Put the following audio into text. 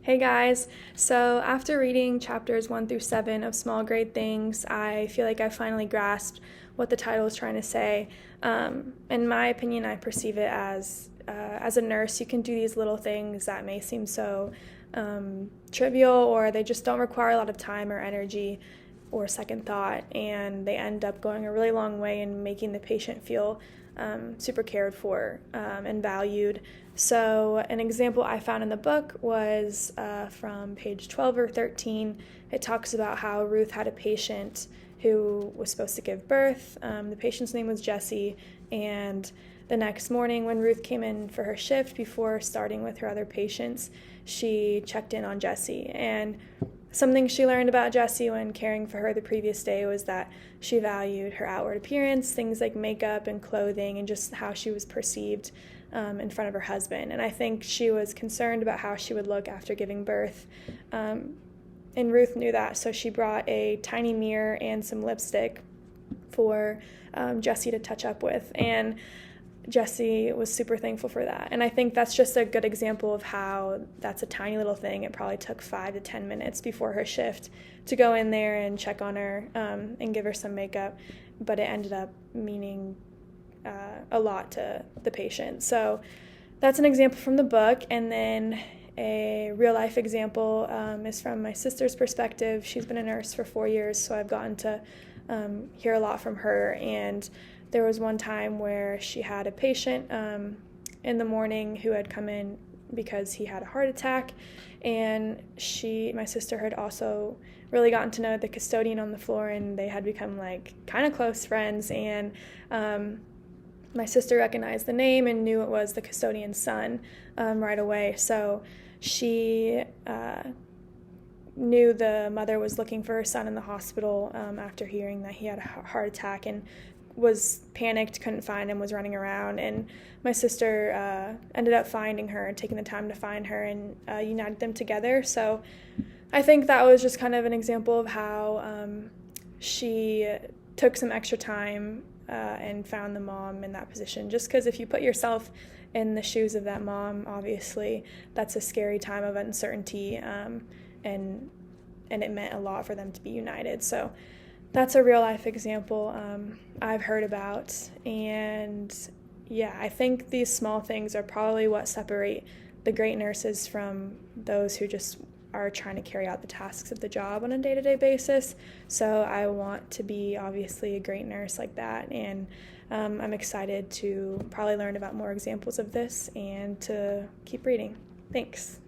Hey guys, so after reading chapters 1 through 7 of Small Great Things, I feel like I finally grasped what the title is trying to say. In my opinion, I perceive it as a nurse, you can do these little things that may seem so trivial, or they just don't require a lot of time or energy or second thought, and they end up going a really long way in making the patient feel super cared for and valued. So an example I found in the book was from page 12 or 13. It talks about how Ruth had a patient who was supposed to give birth. The patient's name was Jessie, and the next morning when Ruth came in for her shift before starting with her other patients, she checked in on Jessie. And something she learned about Jessie when caring for her the previous day was that she valued her outward appearance, things like makeup and clothing, and just how she was perceived in front of her husband. And I think she was concerned about how she would look after giving birth. And Ruth knew that, so she brought a tiny mirror and some lipstick for Jessie to touch up with. And Jessie was super thankful for that. And I think that's just a good example of how that's a tiny little thing. It probably took 5 to 10 minutes before her shift to go in there and check on her and give her some makeup, but it ended up meaning a lot to the patient. So that's an example from the book. And then a real life example is from my sister's perspective. She's been a nurse for 4 years, so I've gotten to hear a lot from her. And there was one time where she had a patient in the morning who had come in because he had a heart attack, and my sister had also really gotten to know the custodian on the floor, and they had become like kind of close friends. And my sister recognized the name and knew it was the custodian's son right away. So she knew the mother was looking for her son in the hospital after hearing that he had a heart attack, and was panicked, couldn't find him, was running around. And my sister ended up finding her and taking the time to find her, and united them together. So I think that was just kind of an example of how she took some extra time and found the mom in that position. Just because if you put yourself in the shoes of that mom, obviously that's a scary time of uncertainty, and it meant a lot for them to be united. So that's a real life example I've heard about. And yeah, I think these small things are probably what separate the great nurses from those who just are trying to carry out the tasks of the job on a day-to-day basis. So I want to be obviously a great nurse like that, and I'm excited to probably learn about more examples of this and to keep reading. Thanks.